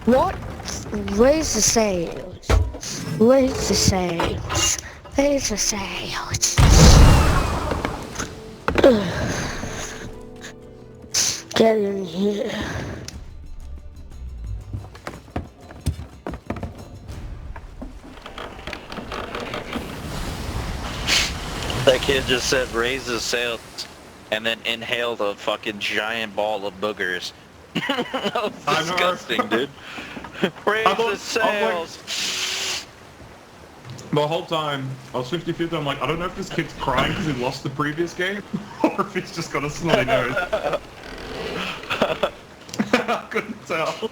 What? Raise the sails. Raise the sails. Raise the sails. Get in here. That kid just said raise the sails and then inhaled a fucking giant ball of boogers. That was disgusting, dude. Raise the sails. The whole time, I was 50-50, I'm like, I don't know if this kid's crying because he lost the previous game, or if he's just got a snotty nose. I couldn't tell.